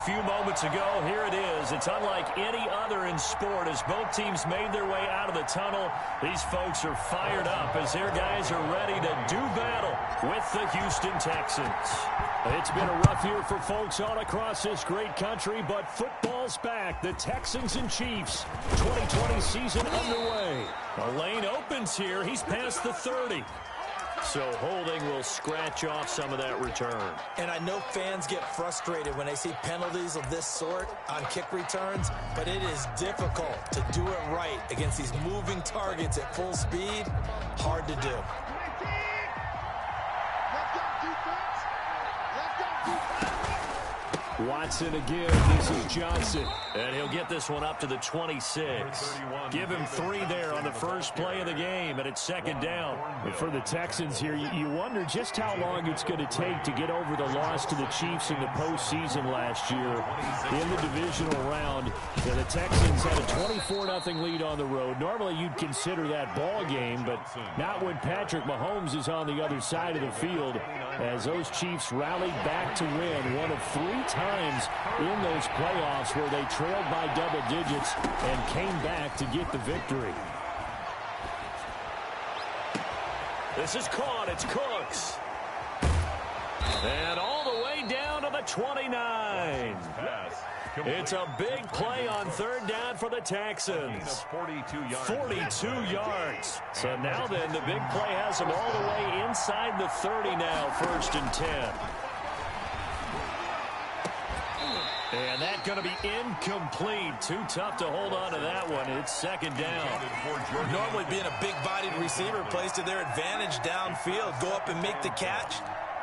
Few moments ago, here it is. It's unlike any other in sport as both teams made their way out of the tunnel. These folks are fired up as their guys are ready to do battle with the Houston Texans. It's been a rough year for folks all across this great country, but football's back. The Texans and Chiefs, 2020 season underway. The lane opens here. He's past the 30. So holding will scratch off some of that return. And I know fans get frustrated when they see penalties of this sort on kick returns, but it is difficult to do it right against these moving targets at full speed. Hard to do. Watson again. This is Johnson. And he'll get this one up to the 26. Give him 3 there on the first play of the game, and it's second down. And for the Texans here, you wonder just how long it's going to take to get over the loss to the Chiefs in the postseason last year. In the divisional round, the Texans had a 24-0 lead on the road. Normally you'd consider that ball game, but not when Patrick Mahomes is on the other side of the field, as those Chiefs rallied back to win one of 3 times in those playoffs where they trailed by double digits and came back to get the victory. This is caught. It's Cooks. And all the way down to the 29. It's a big play on third down for the Texans. 42 yards. So now then, the big play has them all the way inside the 30 now, 1st and 10. And that's going to be incomplete. Too tough to hold on to that one. It's second down. Normally being a big-bodied receiver plays to their advantage downfield. Go up and make the catch,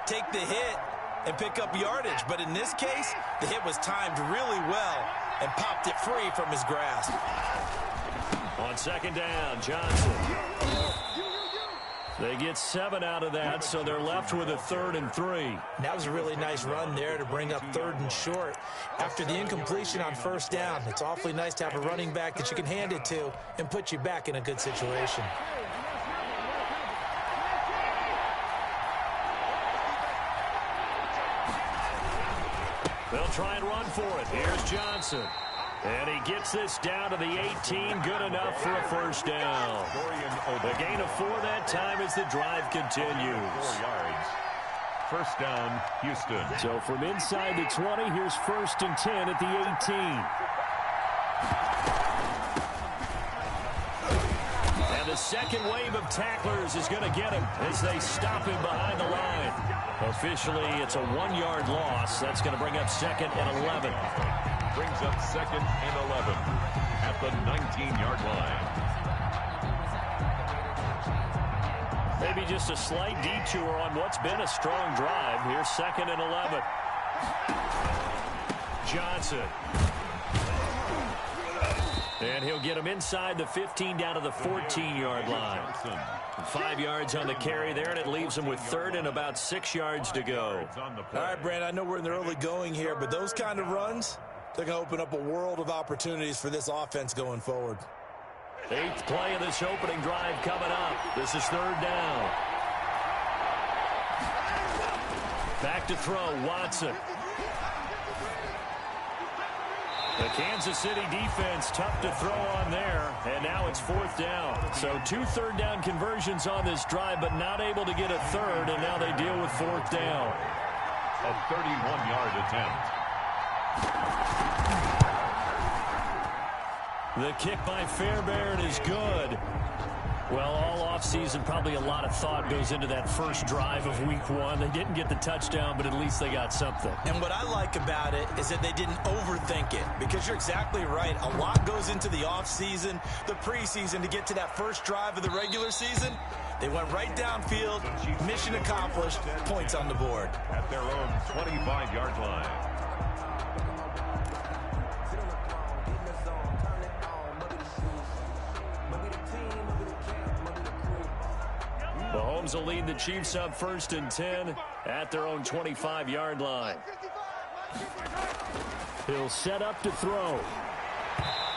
take the hit, and pick up yardage. But in this case, the hit was timed really well and popped it free from his grasp. On second down, Johnson. They get 7 out of that, so they're left with a 3rd and 3. That was a really nice run there to bring up 3rd and short. After the incompletion on first down, it's awfully nice to have a running back that you can hand it to and put you back in a good situation. They'll try and run for it. Here's Johnson. And he gets this down to the 18. Good enough for a first down. The gain of 4 that time as the drive continues. 4 yards. First down, Houston. So from inside the 20, here's 1st and 10 at the 18. And the second wave of tacklers is going to get him as they stop him behind the line. Officially, it's a 1-yard loss. That's going to bring up 2nd and 11. Brings up 2nd and 11 at the 19-yard line. Maybe just a slight detour on what's been a strong drive. Here's 2nd and 11. Johnson. And he'll get him inside the 15 down to the 14-yard line. 5 yards on the carry there, and it leaves him with 3rd and about 6 yards to go. All right, Brand, I know we're in the early going here, but those kind of runs, they're going to open up a world of opportunities for this offense going forward. 8th play of this opening drive coming up. This is 3rd down. Back to throw, Watson. The Kansas City defense tough to throw on there, and now it's 4th down. So 2 third-down conversions on this drive, but not able to get a 3rd, and now they deal with 4th down. A 31-yard attempt. The kick by Fairbairn is good. Well, all offseason, probably a lot of thought goes into that first drive of week 1. They didn't get the touchdown, but at least they got something. And what I like about it is that they didn't overthink it, because you're exactly right. A lot goes into the offseason, the preseason, to get to that first drive of the regular season. They went right downfield, mission accomplished, points on the board. At their own 25-yard line. Mahomes will lead the Chiefs up 1st and 10 at their own 25-yard line. He'll set up to throw.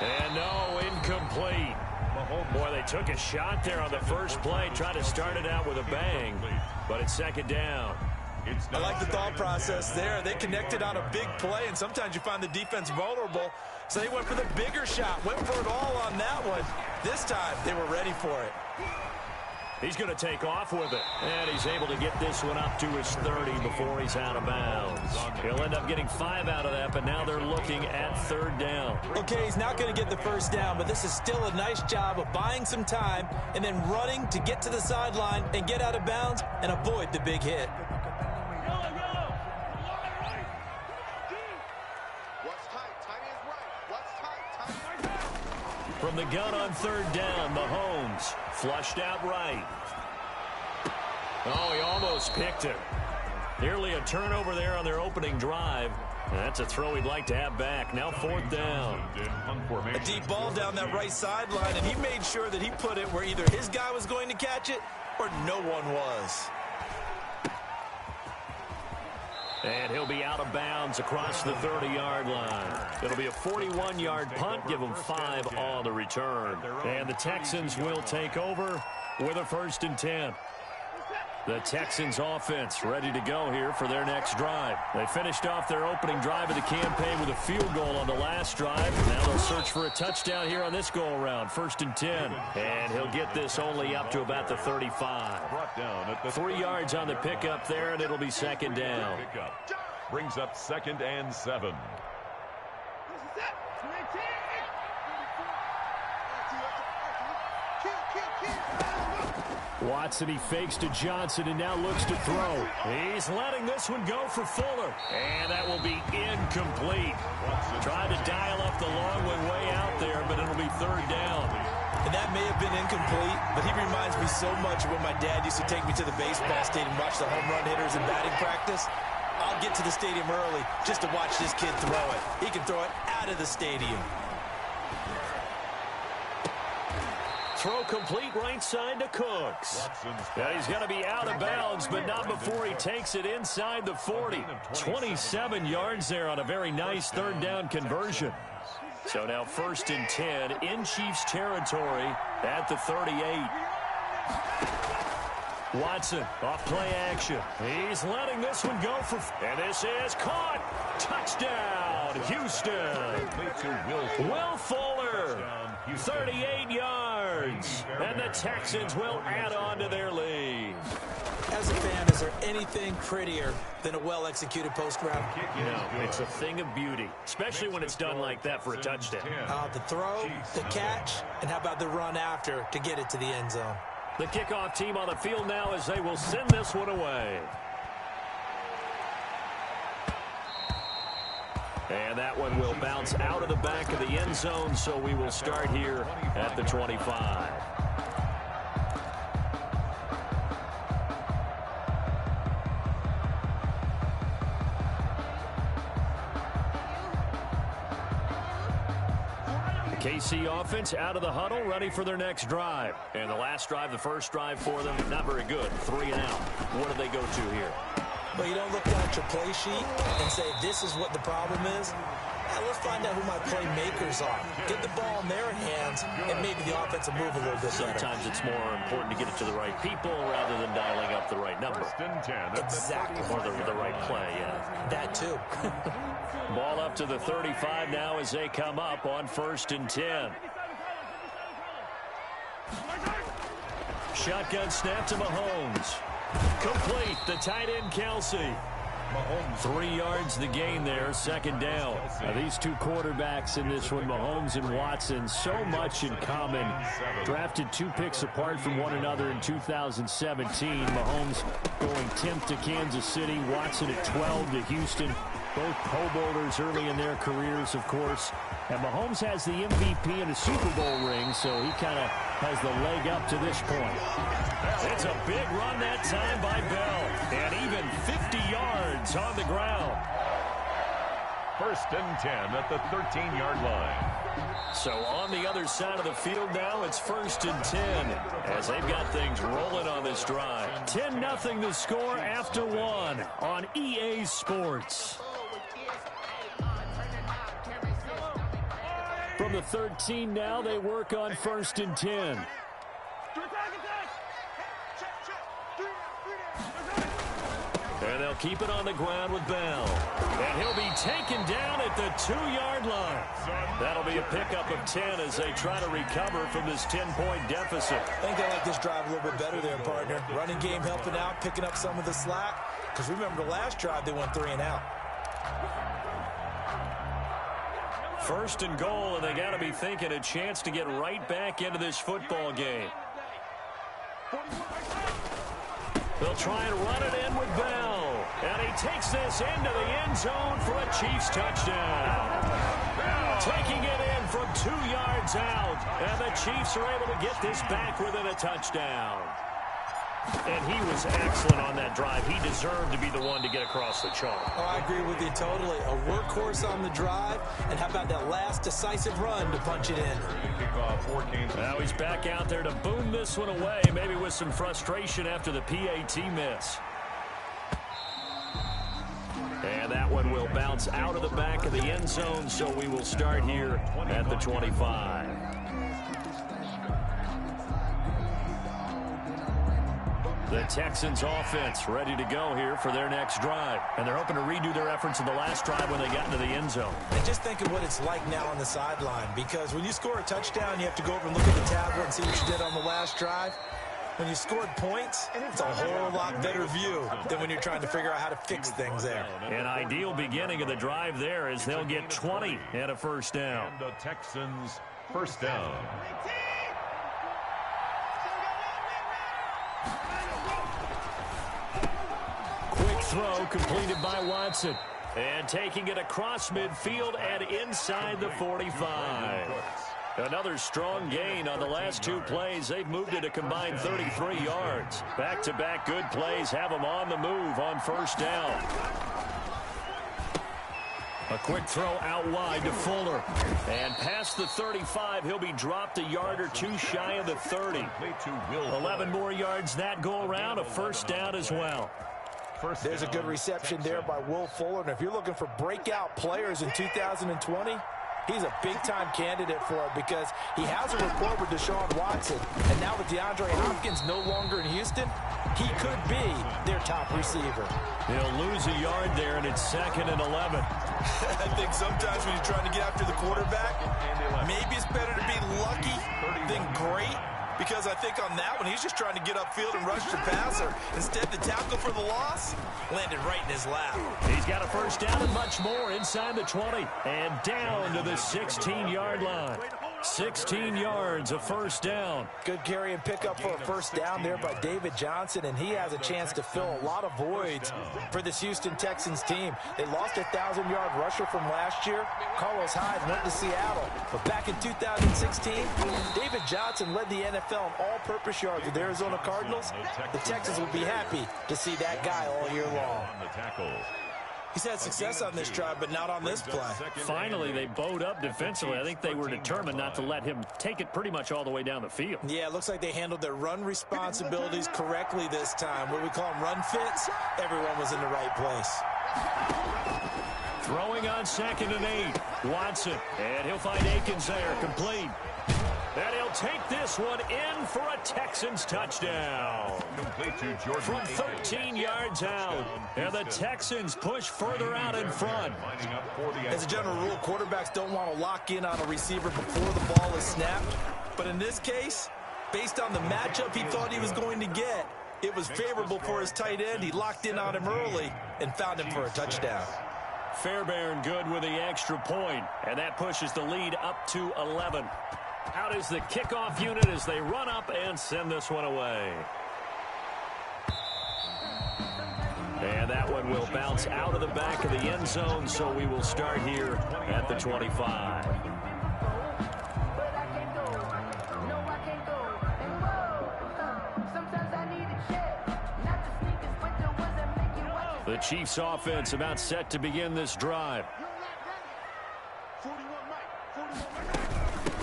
And no, incomplete. Boy, they took a shot there on the first play, tried to start it out with a bang, but it's 2nd down. I like the thought process there. They connected on a big play, and sometimes you find the defense vulnerable. So they went for the bigger shot, went for it all on that one. This time, they were ready for it. He's going to take off with it. And he's able to get this one up to his 30 before he's out of bounds. He'll end up getting 5 out of that, but now they're looking at 3rd down. Okay, he's not going to get the first down, but this is still a nice job of buying some time and then running to get to the sideline and get out of bounds and avoid the big hit. From the gun on 3rd down, Mahomes flushed out right. Oh, he almost picked it. Nearly a turnover there on their opening drive. And that's a throw he'd like to have back. Now 4th down. A deep ball down that right sideline, and he made sure that he put it where either his guy was going to catch it or no one was. And he'll be out of bounds across the 30-yard line. It'll be a 41-yard punt, give them 5 on the return. And the Texans will take over with a 1st and 10. The Texans offense ready to go here for their next drive. They finished off their opening drive of the campaign with a field goal on the last drive. Now they'll search for a touchdown here on this go-around. 1st and 10. And he'll get this only up to about the 35. 3 yards on the pickup there, and it'll be 2nd down. Brings up 2nd and 7. Watson, he fakes to Johnson and now looks to throw. He's letting this one go for Fuller. And that will be incomplete. Tried to dial up the long one way out there, but it'll be 3rd down. And that may have been incomplete, but he reminds me so much of when my dad used to take me to the baseball stadium and watch the home run hitters in batting practice. I'll get to the stadium early just to watch this kid throw it. He can throw it out of the stadium. Throw complete right side to Cooks. Now he's going to be out of bounds, but not before he takes it inside the 40. 27 yards there on a very nice 3rd down conversion. So now 1st and 10 in Chiefs territory at the 38. Watson off play action. He's letting this one go for, and this is caught. Touchdown, Houston. Will Fuller, 38 yards, and the Texans will add on to their lead. As a fan, is there anything prettier than a well-executed post-route? No, it's a thing of beauty, especially when it's done like that for a touchdown. The throw, the catch, and how about the run after to get it to the end zone? The kickoff team on the field now as they will send this one away. And that one will bounce out of the back of the end zone, so we will start here at the 25. KC offense out of the huddle, ready for their next drive. And the last drive, the first drive for them, not very good. 3 and out. What do they go to here? Well, you don't look down at your play sheet and say, this is what the problem is. Now, let's find out who my playmakers are. Get the ball in their hands, and maybe the offense will move a little bit better. Sometimes it's more important to get it to the right people rather than dialing up the right number. Exactly. Or the right play, yeah. That, too. Ball up to the 35 now as they come up on 1st and 10. Shotgun snap to Mahomes. Complete, the tight end Kelsey. 3 yards the gain there, 2nd down. Now these two quarterbacks in this one, Mahomes and Watson, so much in common. Drafted 2 picks apart from one another in 2017. Mahomes going 10th to Kansas City, Watson at 12 to Houston. Both Pro Bowlers early in their careers, of course. And Mahomes has the MVP and a Super Bowl ring, so he kind of has the leg up to this point. It's a big run that time by Bell. And even 50 yards on the ground. 1st and 10 at the 13-yard line. So on the other side of the field now, it's 1st and 10 as they've got things rolling on this drive. 10-0 the score after 1 on EA Sports. From the 13 now, they work on 1st and 10. And they'll keep it on the ground with Bell. And he'll be taken down at the 2-yard line. That'll be a pickup of 10 as they try to recover from this 10-point deficit. I think they like this drive a little bit better there, partner. Running game helping out, picking up some of the slack. Because remember, the last drive, they went 3 and out. First and goal, and they got to be thinking a chance to get right back into this football game. They'll try and run it in with Bell. And he takes this into the end zone for a Chiefs touchdown. Taking it in from 2 yards out. And the Chiefs are able to get this back within a touchdown. And he was excellent on that drive. He deserved to be the one to get across the chalk. Oh, I agree with you totally. A workhorse on the drive. And how about that last decisive run to punch it in? Now he's back out there to boom this one away, maybe with some frustration after the PAT miss. And that one will bounce out of the back of the end zone, so we will start here at the 25. The Texans offense ready to go here for their next drive. And they're hoping to redo their efforts in the last drive when they got into the end zone. And just think of what it's like now on the sideline. Because when you score a touchdown, you have to go over and look at the tablet and see what you did on the last drive. When you scored points, it's a whole lot better view than when you're trying to figure out how to fix things there. An ideal beginning of the drive there is they'll get 20 and a first down. And the Texans first down. Throw completed by Watson. And taking it across midfield and inside the 45. Another strong gain on the last 2 plays. They've moved it a combined 33 yards. Back-to-back good plays have them on the move on first down. A quick throw out wide to Fuller. And past the 35, he'll be dropped a yard or 2 shy of the 30. 11 more yards that go around, a first down as well. There's a good reception there by Will Fuller. And if you're looking for breakout players in 2020, he's a big-time candidate for it because he has a rapport with Deshaun Watson. And now with DeAndre Hopkins no longer in Houston, he could be their top receiver. He'll lose a yard there, and it's 2nd and 11. I think sometimes when you're trying to get after the quarterback, maybe it's better to be lucky than great. Because I think on that one, he's just trying to get upfield and rush the passer. Instead, the tackle for the loss landed right in his lap. He's got a first down and much more inside the 20. And down to the 16-yard line. 16 yards, a first down. Good carry and pickup for a first down there by David Johnson, and he has a chance to fill a lot of voids for this Houston Texans team. They lost a 1,000-yard rusher from last year. Carlos Hyde went to Seattle. But back in 2016, David Johnson led the NFL in all-purpose yards with the Arizona Cardinals. The Texans will be happy to see that guy all year long. He's had success on this drive, but not on this play. Finally, they bowed up defensively. I think they were determined not to let him take it pretty much all the way down the field. Yeah, it looks like they handled their run responsibilities correctly this time. What we call them run fits, everyone was in the right place. Throwing on 2nd and 8. Watson, and he'll find Akins there, complete. And he'll take this one in for a Texans touchdown. From 13 yards out. And the Texans push further out in front. As a general rule, quarterbacks don't want to lock in on a receiver before the ball is snapped. But in this case, based on the matchup he thought he was going to get, it was favorable for his tight end. He locked in on him early and found him for a touchdown. Fairbairn good with the extra point. And that pushes the lead up to 11. Out is the kickoff unit as they run up and send this one away. And that one will bounce out of the back of the end zone, so we will start here at the 25. The Chiefs offense about set to begin this drive.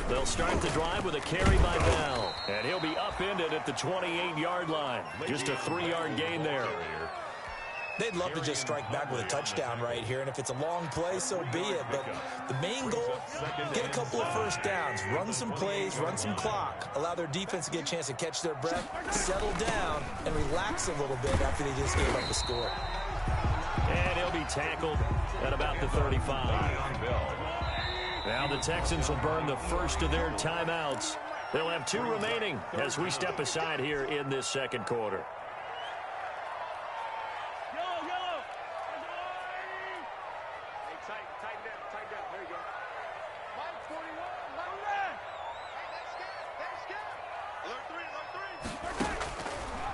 They'll start the drive with a carry by Bell. And he'll be upended at the 28-yard line. Just a 3-yard gain there. They'd love to just strike back with a touchdown right here. And if it's a long play, so be it. But the main goal, get a couple of first downs. Run some plays, run some clock. Allow their defense to get a chance to catch their breath, settle down, and relax a little bit after they just gave up a score. tackled at about the 35. Now the Texans will burn the first of their timeouts. They'll have 2 remaining as we step aside here in this second quarter.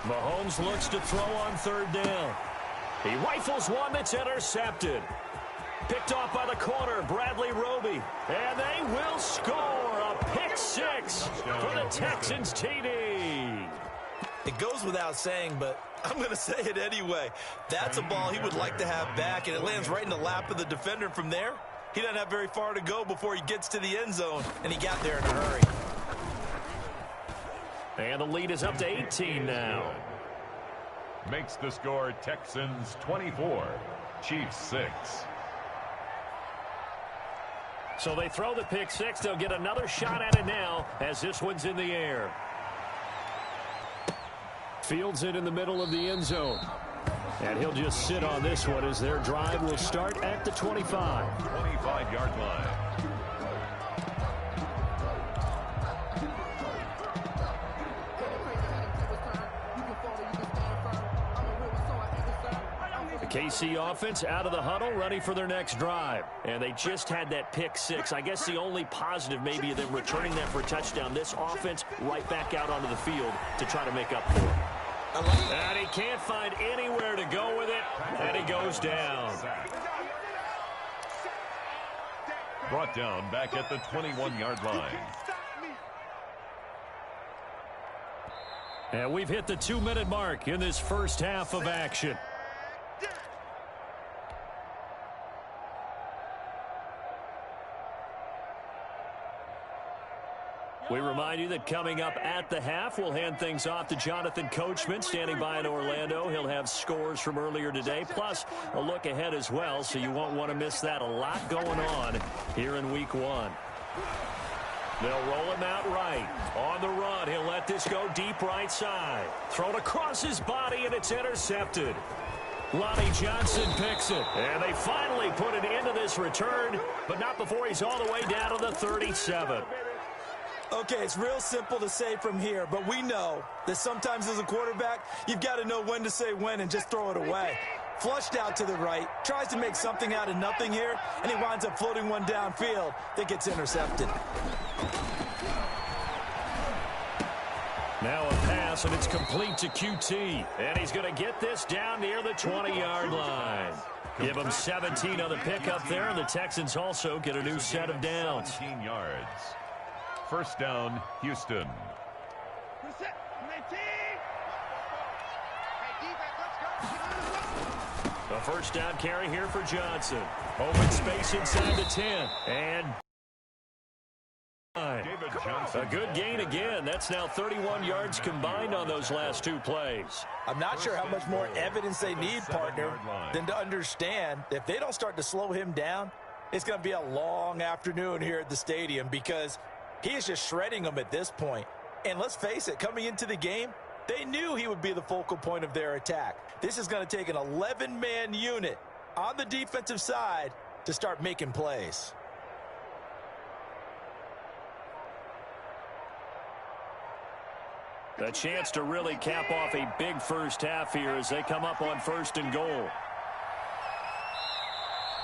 Mahomes looks to throw on third down. He rifles one that's intercepted. Picked off by the corner, Bradley Roby. And they will score a pick 6 for the Texans TD. It goes without saying, but I'm going to say it anyway. That's a ball he would like to have back, and it lands right in the lap of the defender from there. He doesn't have very far to go before he gets to the end zone, and he got there in a hurry. And the lead is up to 18 now. Makes the score Texans 24, Chiefs 6. So they throw the pick 6. They'll get another shot at it now as this one's in the air. Fields it in the middle of the end zone. And he'll just sit on this one as their drive will start at the 25. 25-yard line. The KC offense out of the huddle, ready for their next drive. And they just had that pick 6. I guess the only positive maybe of them returning that for a touchdown. This offense right back out onto the field to try to make up for it. And he can't find anywhere to go with it, and he goes down. Brought down back at the 21-yard line. And we've hit the 2-minute mark in this first half of action. We remind you that coming up at the half, we'll hand things off to Jonathan Coachman, standing by in Orlando. He'll have scores from earlier today, plus a look ahead as well, so you won't want to miss that. A lot going on here in Week 1. They'll roll him out right. On the run, he'll let this go deep right side. Thrown across his body, and it's intercepted. Lonnie Johnson picks it. And they finally put an end to this return, but not before he's all the way down to the 37. Okay, it's real simple to say from here, but we know that sometimes as a quarterback, you've got to know when to say when and just throw it away. Flushed out to the right, tries to make something out of nothing here, and he winds up floating one downfield that gets intercepted. Now a pass, and it's complete to QT. And he's going to get this down near the 20-yard line. Give him 17 on the pickup there, and the Texans also get a new set of downs. 17 yards. First down, Houston. A first down carry here for Johnson. Open space inside the 10. And a good gain again. That's now 31 yards combined on those last 2 plays. I'm not sure how much more evidence they need, partner, than to understand that if they don't start to slow him down, it's going to be a long afternoon here at the stadium because he is just shredding them at this point. And let's face it, coming into the game, they knew he would be the focal point of their attack. This is going to take an 11-man unit on the defensive side to start making plays. A chance to really cap off a big first half here as they come up on 1st and goal.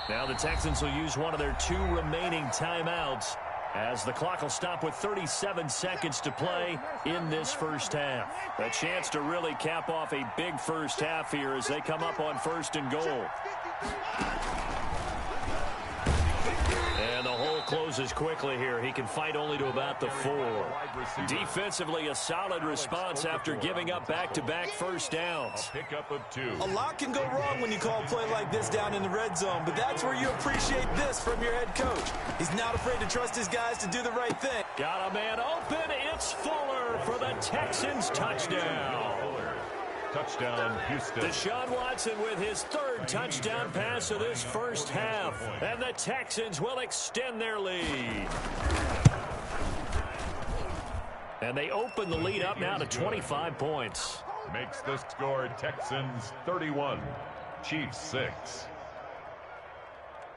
Now the Texans will use one of their 2 remaining timeouts as the clock will stop with 37 seconds to play in this first half. A chance to really cap off a big first half here as they come up on 1st and goal. And the hole closes quickly here. He can fight only to about the 4. Defensively, a solid response after giving up back-to-back first downs. A pickup of 2. A lot can go wrong when you call a play like this down in the red zone, but that's where you appreciate this from your head coach. He's not afraid to trust his guys to do the right thing. Got a man open. It's Fuller for the Texans touchdown. Touchdown, Houston. Deshaun Watson with his 3rd touchdown pass of this first half. And the Texans will extend their lead. And they open the lead up now to 25 points. Makes the score Texans 31, Chiefs 6.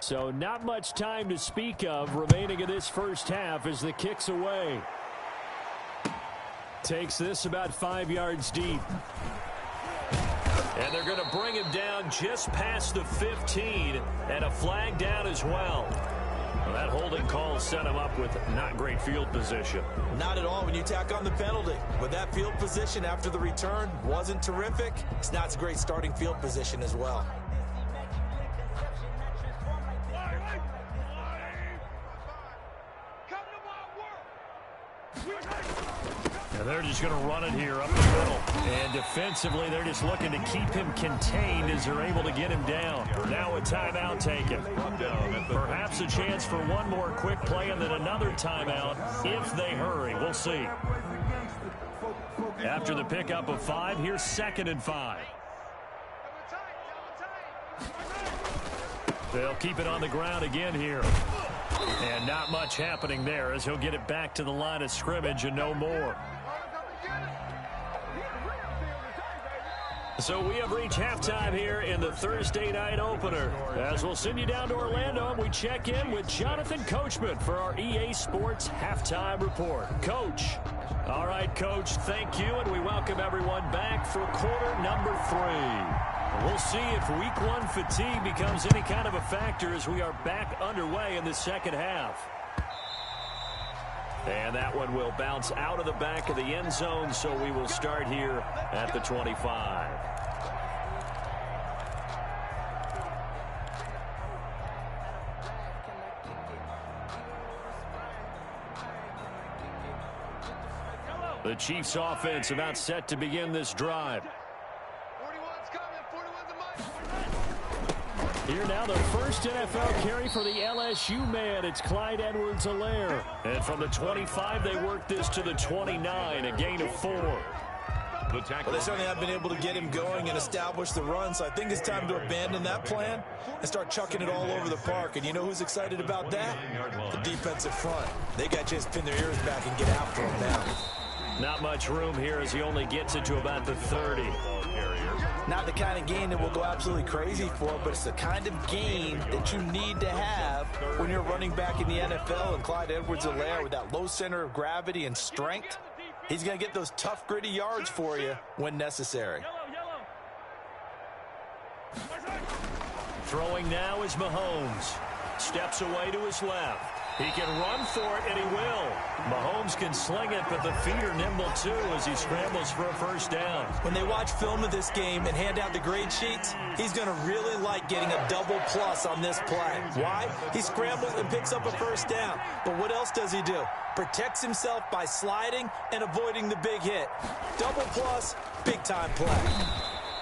So not much time to speak of remaining in this first half as the kick's away. Takes this about 5 yards deep. And they're going to bring him down just past the 15, and a flag down as well. Well, that holding call set him up with not great field position. Not at all when you tack on the penalty. With that field position after the return wasn't terrific, it's not a great starting field position as well. And they're just going to run it here up the middle. And defensively, they're just looking to keep him contained as they're able to get him down. Now a timeout taken. Perhaps a chance for one more quick play and then another timeout if they hurry. We'll see. After the pickup of 5, here's 2nd and 5. They'll keep it on the ground again here. And not much happening there as he'll get it back to the line of scrimmage and no more. So we have reached halftime here in the Thursday night opener. As we'll send you down to Orlando and we check in with Jonathan Coachman for our EA Sports Halftime Report. Coach. All right, Coach, thank you, and we welcome everyone back for quarter number 3. We'll see if week 1 fatigue becomes any kind of a factor as we are back underway in the second half. And that one will bounce out of the back of the end zone, so we will start here at the 25. The Chiefs offense about set to begin this drive. Here now the first NFL carry for the LSU man. It's Clyde Edwards-Helaire. And from the 25, they work this to the 29, a gain of 4. Well, they certainly have been able to get him going and establish the run, so I think it's time to abandon that plan and start chucking it all over the park. And you know who's excited about that? The defensive front. They got a chance to pin their ears back and get after him now. Not much room here as he only gets it to about the 30. Not the kind of game that we'll go absolutely crazy for, but it's the kind of game that you need to have when you're running back in the NFL. And Clyde Edwards-Helaire with that low center of gravity and strength, he's going to get those tough, gritty yards for you when necessary. Throwing now is Mahomes. Steps away to his left. He can run for it, and he will. Mahomes can sling it, but the feet are nimble, too, as he scrambles for a first down. When they watch film of this game and hand out the grade sheets, he's going to really like getting a double plus on this play. Why? He scrambles and picks up a first down. But what else does he do? Protects himself by sliding and avoiding the big hit. Double plus, big-time play.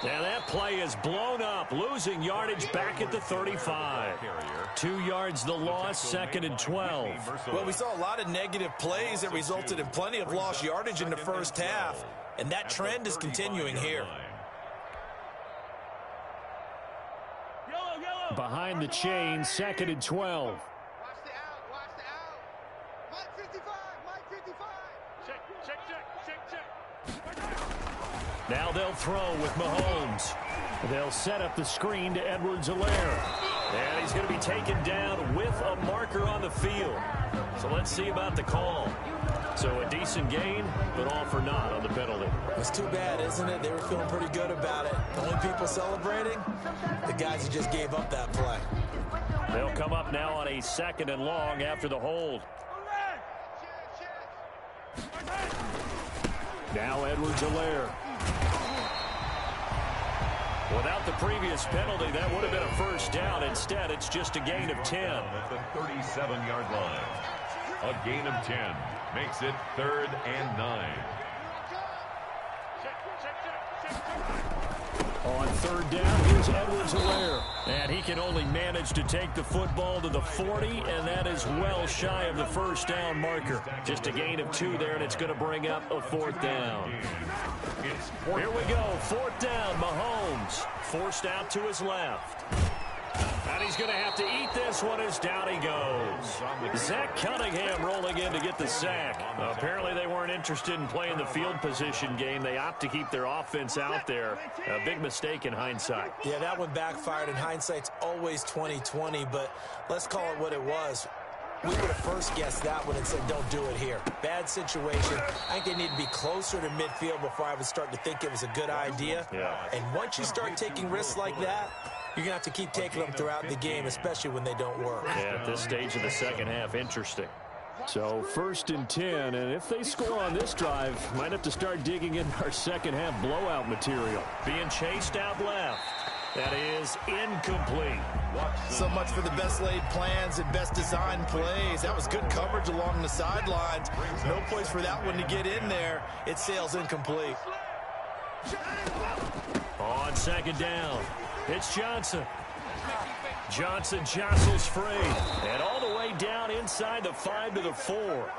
Now that play is blown up, losing yardage back at the 35. 2 yards the loss, 2nd and 12. Well, we saw a lot of negative plays that resulted in plenty of lost yardage in the first half, and that trend is continuing here. Behind the chain, 2nd and 12. Watch the out. Mike 55, Mike 55. Check. Now they'll throw with Mahomes. They'll set up the screen to Edwards-Helaire. And he's going to be taken down with a marker on the field. So let's see about the call. So a decent gain, but all for naught on the penalty. It's too bad, isn't it? They were feeling pretty good about it. The only people celebrating, the guys who just gave up that play. They'll come up now on a 2nd and long after the hold. Now Edwards-Helaire. Without the previous penalty, that would have been a first down. Instead, it's just a gain of 10. At the 37-yard line. A gain of 10 makes it 3rd and 9. On 3rd down, here's Edwards-Helaire. And he can only manage to take the football to the 40, and that is well shy of the first down marker. Just a gain of 2 there, and it's going to bring up a 4th down. Here we go, 4th down, Mahomes. Forced out to his left. And he's going to have to eat this one as down he goes. Zach Cunningham rolling in to get the sack. Apparently they weren't interested in playing the field position game. They opt to keep their offense out there. A big mistake in hindsight. Yeah, that one backfired, and hindsight's always 20/20, but let's call it what it was. We would have first guessed that one and said, don't do it here. Bad situation. I think they need to be closer to midfield before I would start to think it was a good idea. Yeah. And once you start taking risks like that, you're going to have to keep taking them throughout the game, especially when they don't work. Yeah, at this stage of the second half, interesting. So 1st and 10, and if they score on this drive, might have to start digging in our second half blowout material. Being chased out left. That is incomplete. So much for the best laid plans and best designed plays. That was good coverage along the sidelines. No place for that one to get in there. It sails incomplete. On 2nd down, it's Johnson. Johnson jostles free. And all the way down inside the 5 to the 4.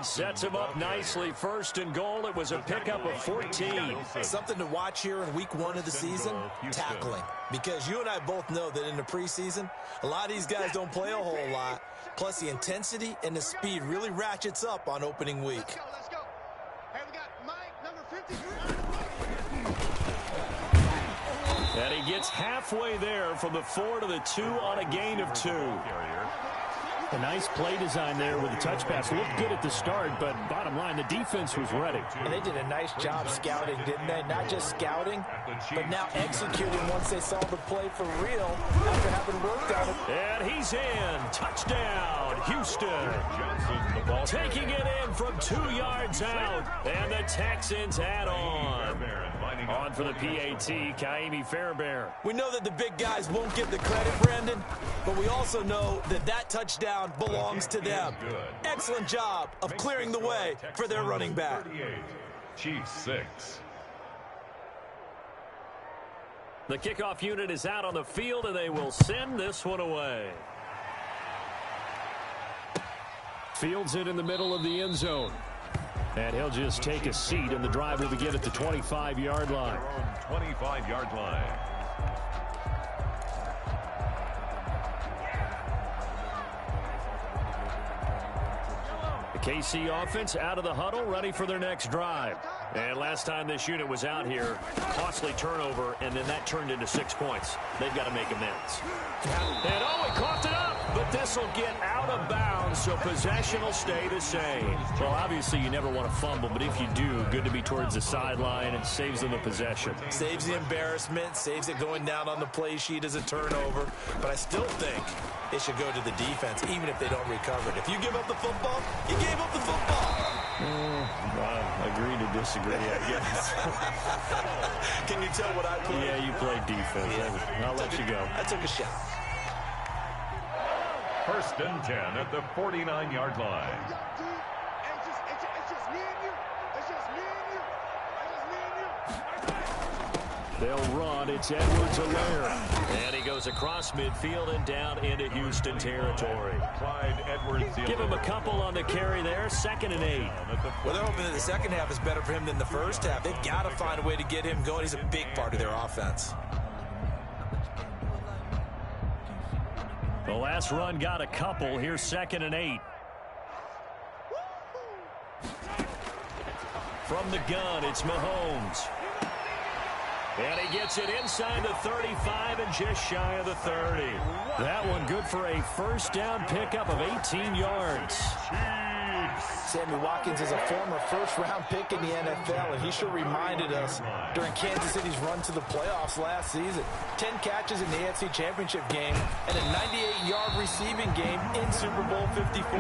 Sets him up nicely. 1st and goal. It was a pickup of 14. Something to watch here in week 1 of the season, tackling. Because you and I both know that in the preseason, a lot of these guys don't play a whole lot. Plus, the intensity and the speed really ratchets up on opening week. Let's go. Hey, we got Mike, number 53. And he gets halfway there from the 4 to the 2 on a gain of 2. A nice play design there with the touch pass. Looked good at the start, but bottom line, the defense was ready. And they did a nice job scouting, didn't they? Not just scouting, but now executing once they saw the play for real after having worked on it. And he's in. Touchdown, Houston. Taking it in from 2 yards out. And the Texans add on. On for the PAT, Kaimi Fairbairn. We know that the big guys won't get the credit, Brandon, but we also know that that touchdown belongs to them. Excellent job of clearing the way for their running back. Chiefs 6. The kickoff unit is out on the field, and they will send this one away. Fields it in the middle of the end zone. And he'll just take a seat, and the drive will begin at the 25-yard line. 25-yard line. The KC offense out of the huddle, ready for their next drive. And last time this unit was out here, costly turnover, and then that turned into 6 points. They've got to make amends. And oh, he coughed it up, but this will get out of bounds, so possession will stay the same. Well, obviously you never want to fumble, but if you do, good to be towards the sideline. It saves them the possession. Saves the embarrassment, saves it going down on the play sheet as a turnover, but I still think it should go to the defense, even if they don't recover it. If you give up the football, you gave up the football. Agree to disagree, I guess. Can you tell what I played? Yeah, you played defense. Yeah. I'll let you go. I took a shot. 1st and 10 at the 49-yard line. It's just me and you. It's just me and you. It's just me and you. They'll run. It's Edwards-Helaire. And he goes across midfield and down into Houston territory. Clyde Edwards. Give him a couple on the carry there. 2nd and 8. Well, they're hoping that the second half is better for him than the first half. They've got to find a way to get him going. He's a big part of their offense. The last run got a couple. Here's 2nd and 8. From the gun, it's Mahomes. And he gets it inside the 35 and just shy of the 30. That one good for a first down pickup of 18 yards. Sammy Watkins is a former first-round pick in the NFL, and he sure reminded us during Kansas City's run to the playoffs last season. 10 catches in the AFC Championship game and a 98-yard receiving game in Super Bowl 54.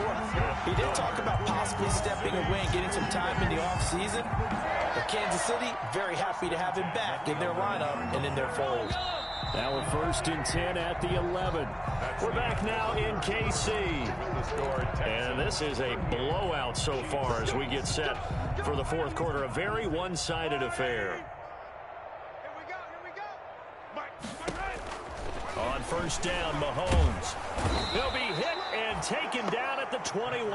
He did talk about possibly stepping away and getting some time in the offseason, but Kansas City very happy to have him back in their lineup and in their fold. Now we're 1st and 10 at the 11. We're back now in KC. And this is a blowout so far as we get set for the 4th quarter. A very one-sided affair. Here we go. On 1st down, Mahomes. He'll be hit and taken down at the 21.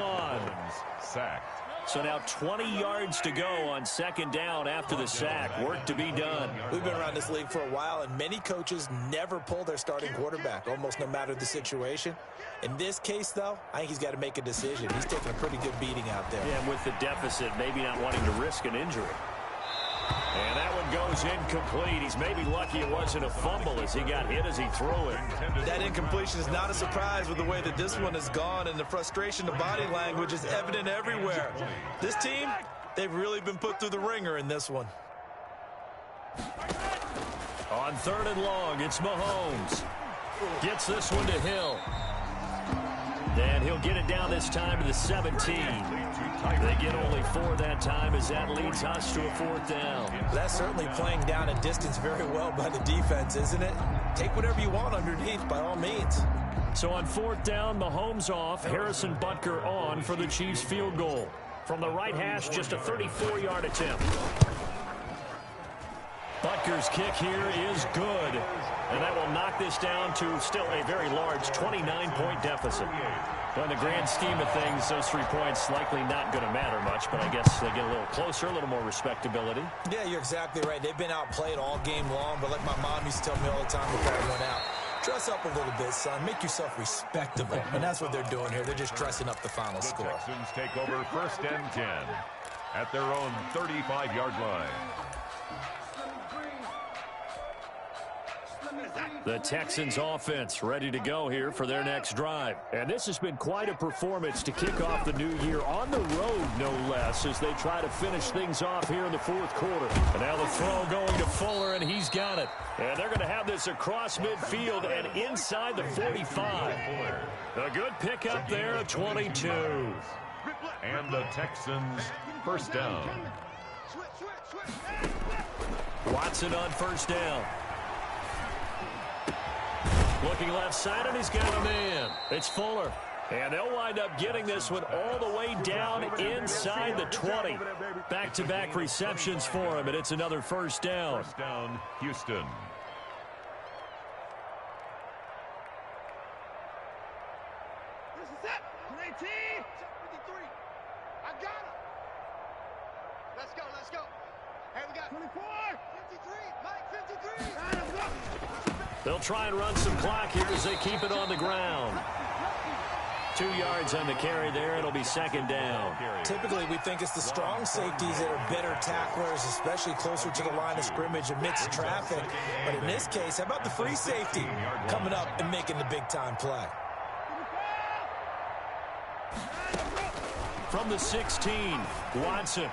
Sacked. So now 20 yards to go on second down after the sack. Work to be done. We've been around this league for a while, and many coaches never pull their starting quarterback, almost no matter the situation. In this case, though, I think he's got to make a decision. He's taking a pretty good beating out there. Yeah, and with the deficit, maybe not wanting to risk an injury. And that one goes incomplete. He's maybe lucky it wasn't a fumble as he got hit as he threw it. That incompletion is not a surprise with the way that this one has gone, and the frustration, the body language is evident everywhere. This team, they've really been put through the ringer in this one. On 3rd and long, it's Mahomes. Gets this one to Hill. And he'll get it down this time to the 17. They get only 4 that time as that leads us to a 4th down. That's certainly playing down a distance very well by the defense, isn't it? Take whatever you want underneath by all means. So on 4th down, Mahomes off, Harrison Butker on for the Chiefs field goal. From the right hash, just a 34-yard attempt. Butker's kick here is good. And that will knock this down to still a very large 29-point deficit. Well, in the grand scheme of things, those 3 points likely not going to matter much, but I guess they get a little closer, a little more respectability. Yeah, you're exactly right. They've been outplayed all game long, but like my mom used to tell me all the time before I went out, dress up a little bit, son. Make yourself respectable. And that's what they're doing here. They're just dressing up the final score. The Texans take over 1st and 10 at their own 35-yard line. The Texans offense ready to go here for their next drive. And this has been quite a performance to kick off the new year on the road, no less, as they try to finish things off here in the 4th quarter. And now the throw going to Fuller, and he's got it. And they're going to have this across midfield and inside the 45. A good pickup there at 22. And the Texans 1st down. Watson on 1st down. Looking left side, and he's got a man. It's Fuller. And they'll wind up getting this one all the way down inside the 20. Back-to-back receptions for him, and it's another 1st down. 1st down, Houston. This is it. 18. 53. I got him. Let's go, let's go. Hey, we got 24. 53. Mike, 53. Let's go. They'll try and run some clock here as they keep it on the ground. 2 yards on the carry there. It'll be 2nd down. Typically, we think it's the strong safeties that are better tacklers, especially closer to the line of scrimmage amidst traffic. But in this case, how about the free safety coming up and making the big-time play? From the 16, Watson.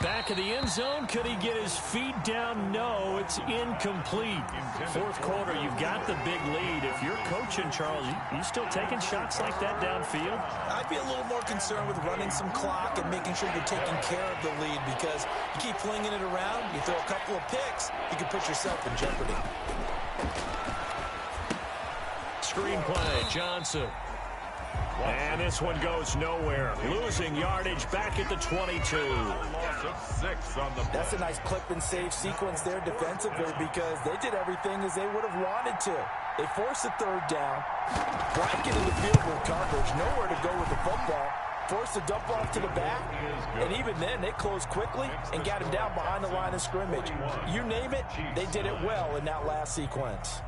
Back of the end zone. Could he get his feet down? No, it's incomplete. 4th quarter, you've got the big lead. If you're coaching, Charles, you still taking shots like that downfield? I'd be a little more concerned with running some clock and making sure you're taking care of the lead, because you keep flinging it around, you throw a couple of picks, you can put yourself in jeopardy. Screenplay, Johnson. And this one goes nowhere. Losing yardage back at the 22. Loss of 6 on the play. That's a nice clip and save sequence there defensively, because they did everything as they would have wanted to. They forced the 3rd down, blanket into field goal coverage, nowhere to go with the football, forced the dump off to the back, and even then they closed quickly and got him down behind the line of scrimmage. You name it, they did it well in that last sequence.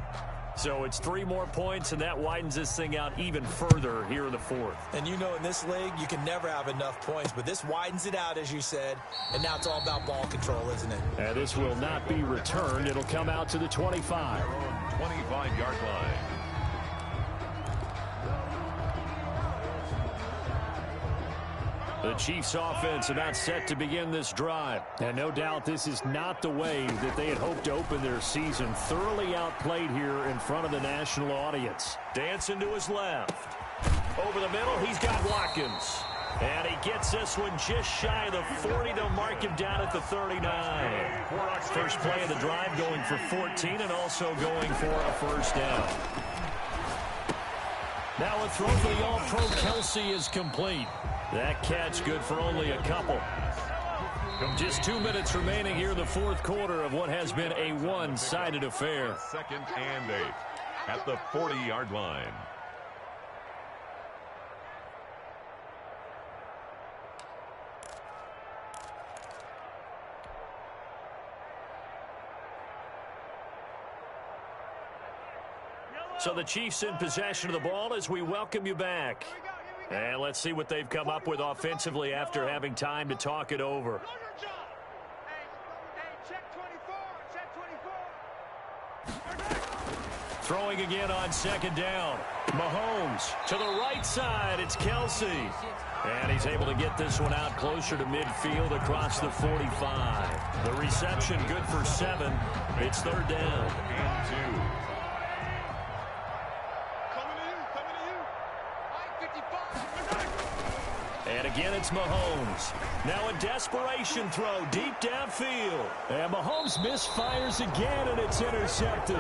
So it's 3 more points, and that widens this thing out even further here in the 4th. And you know, in this league, you can never have enough points, but this widens it out, as you said, and now it's all about ball control, isn't it? And this will not be returned. It'll come out to the 25. 25-yard line. The Chiefs offense about set to begin this drive. And no doubt this is not the way that they had hoped to open their season. Thoroughly outplayed here in front of the national audience. Dancing to his left. Over the middle, he's got Watkins. And he gets this one just shy of the 40 to mark him down at the 39. First play of the drive going for 14 and also going for a 1st down. Now a throw for the All-Pro Kelsey is complete. That catch good for only a couple. Just 2 minutes remaining here in the 4th quarter of what has been a one-sided affair. 2nd and 8 at the 40-yard line. So the Chiefs in possession of the ball as we welcome you back. And let's see what they've come up with offensively after having time to talk it over. Throwing again on second down. Mahomes to the right side. It's Kelsey. And he's able to get this one out closer to midfield across the 45. The reception good for 7. It's third down. And 2. And again, it's Mahomes. Now a desperation throw deep downfield. And Mahomes misfires again, and it's intercepted.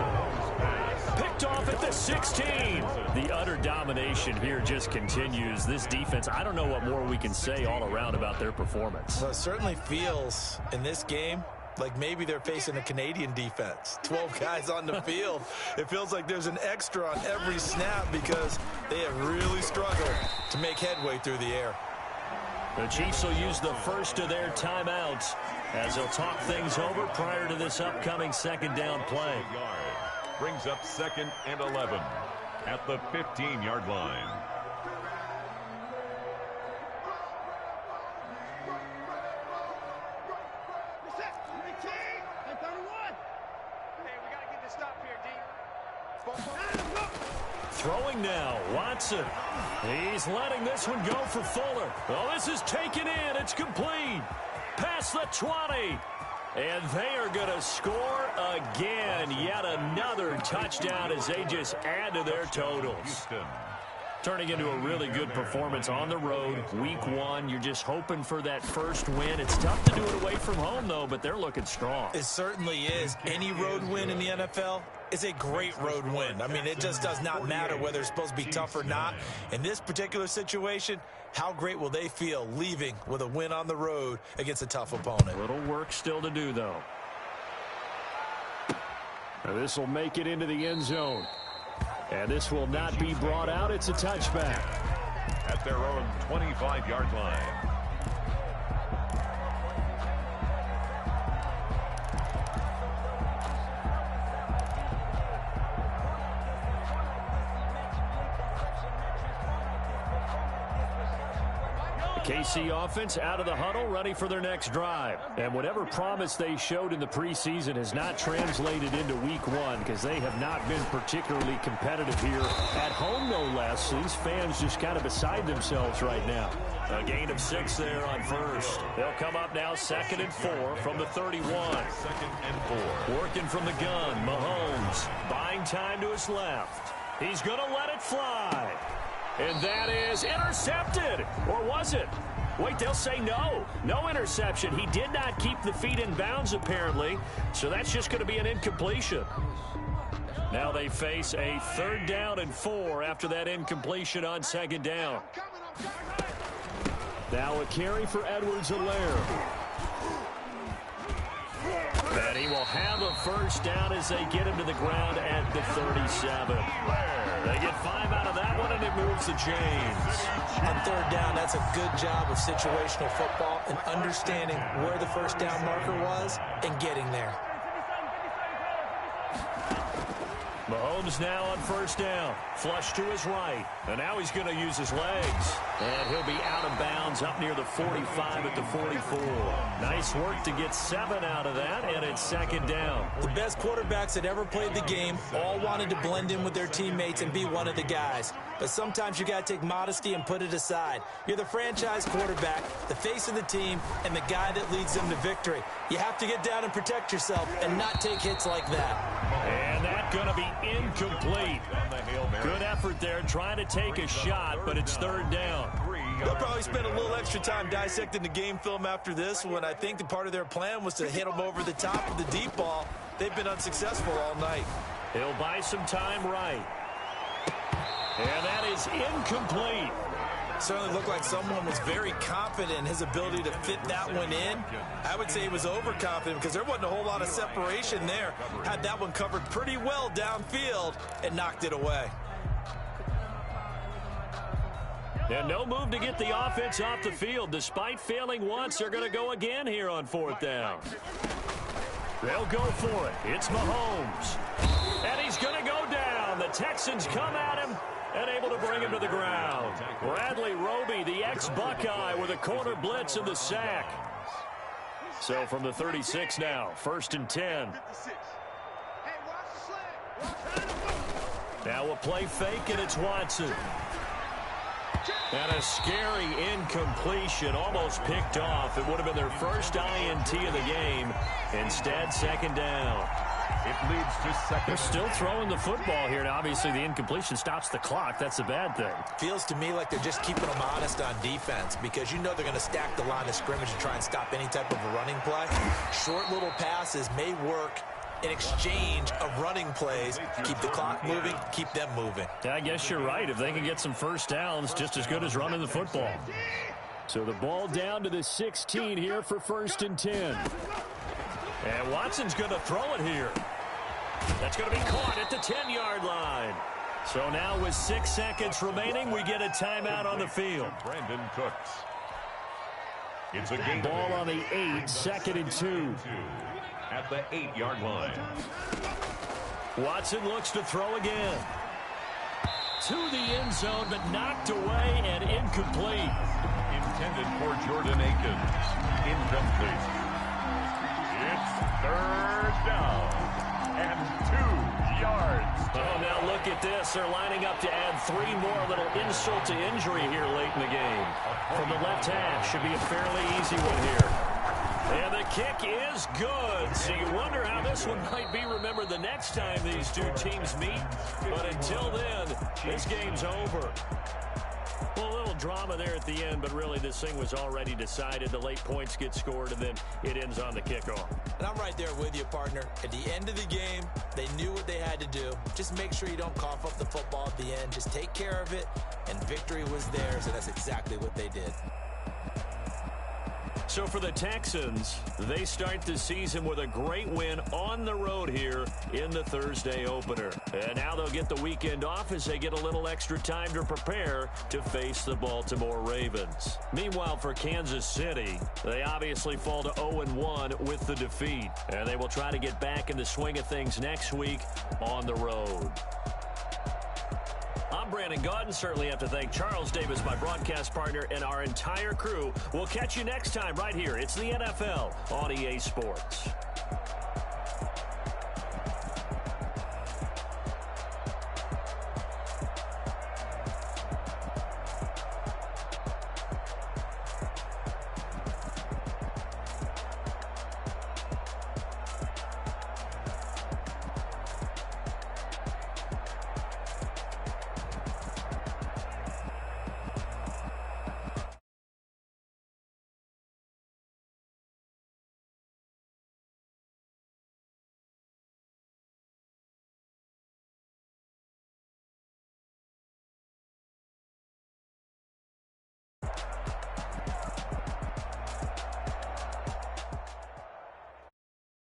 Picked off at the 16. The utter domination here just continues. This defense, I don't know what more we can say all around about their performance. Well, it certainly feels in this game like maybe they're facing a Canadian defense. 12 guys on the field. It feels like there's an extra on every snap because they have really struggled to make headway through the air. The Chiefs will use the first of their timeouts as they'll talk things over prior to this upcoming second down play. Brings up 2nd and 11 at the 15-yard line. Throwing now, Watson. He's letting this one go for Fuller. Oh, this is taken in. It's complete. Past the 20. And they are going to score again. Yet another touchdown as they just add to their totals. Houston. Turning into a really good performance on the road. Week 1, you're just hoping for that first win. It's tough to do it away from home, though, but they're looking strong. It certainly is. Any road win in the NFL is a great road win. I mean, it just does not matter whether it's supposed to be tough or not. In this particular situation, how great will they feel leaving with a win on the road against a tough opponent? Little work still to do, though. This will make it into the end zone. And this will not be brought out. It's a touchback. At their own 25-yard line. KC offense out of the huddle, ready for their next drive. And whatever promise they showed in the preseason has not translated into week 1 because they have not been particularly competitive here at home, no less. These fans just kind of beside themselves right now. A gain of 6 there on first. They'll come up now 2nd and 4 from the 31. 2nd and 4. Working from the gun, Mahomes buying time to his left. He's going to let it fly. And that is intercepted. Or was it? Wait, they'll say no. No interception. He did not keep the feet in bounds, apparently. So that's just going to be an incompletion. Now they face a 3rd down and 4 after that incompletion on 2nd down. Now a carry for Edwards-Helaire. And he will have a first down as they get him to the ground at the 37. They get 5 out of that one, and it moves the chains. On 3rd down, that's a good job of situational football and understanding where the first down marker was and getting there. Mahomes now on 1st down. Flush to his right. And now he's going to use his legs. And he'll be out of bounds up near the 45 at the 44. Nice work to get 7 out of that, and it's 2nd down. The best quarterbacks that ever played the game all wanted to blend in with their teammates and be one of the guys. But sometimes you got to take modesty and put it aside. You're the franchise quarterback, the face of the team, and the guy that leads them to victory. You have to get down and protect yourself and not take hits like that. And that's going to be incomplete. Good effort there trying to take a shot, but it's 3rd down. They'll probably spend a little extra time dissecting the game film after this one. I think the part of their plan was to hit them over the top of the deep ball. They've been unsuccessful all night. He'll buy some time right. And that is incomplete. Certainly looked like someone was very confident in his ability to fit that one in. I would say he was overconfident because there wasn't a whole lot of separation there. Had that one covered pretty well downfield and knocked it away. And no move to get the offense off the field. Despite failing once, they're going to go again here on 4th down. They'll go for it. It's Mahomes. And he's going to go down. The the Texans come at him and able to bring him to the ground. Bradley Roby, the ex-Buckeye, with a corner blitz and the sack. So from the 36 now, 1st and 10. Now a play fake, and it's Watson. And a scary incompletion, almost picked off. It would have been their first INT of the game. Instead, 2nd down. It leads to 2nd. They're still throwing the football here. Now, obviously, the incompletion stops the clock. That's a bad thing. Feels to me like they're just keeping them honest on defense because you know they're going to stack the line of scrimmage and try and stop any type of a running play. Short little passes may work in exchange of running plays. Keep the clock moving, keep them moving. Yeah, I guess you're right. If they can get some first downs, just as good as running the football. So the ball down to the 16 here for 1st and 10. And Watson's going to throw it here. That's going to be caught at the 10-yard line. So now with 6 seconds remaining, we get a timeout on the field. Brandon Cooks. It's a game ball on the 8, 2nd and 2. At the 8-yard line. Watson looks to throw again. To the end zone, but knocked away and incomplete. Intended for Jordan Akins. Incomplete. It's 3rd down and 2 yards. Oh, now look at this. They're lining up to add 3 more. Little insult to injury here late in the game. From the left half, should be a fairly easy one here. And the kick is good. So you wonder how this one might be remembered the next time these two teams meet. But until then, this game's over. Well, a little drama there at the end, but really this thing was already decided. The late points get scored, and then it ends on the kickoff. And I'm right there with you, partner. At the end of the game, they knew what they had to do. Just make sure you don't cough up the football at the end. Just take care of it, and victory was theirs, and that's exactly what they did. So for the Texans, they start the season with a great win on the road here in the Thursday opener. And now they'll get the weekend off as they get a little extra time to prepare to face the Baltimore Ravens. Meanwhile, for Kansas City, they obviously fall to 0-1 with the defeat. And they will try to get back in the swing of things next week on the road. I'm Brandon Gaudin. Certainly have to thank Charles Davis, my broadcast partner, and our entire crew. We'll catch you next time right here. It's the NFL on EA Sports.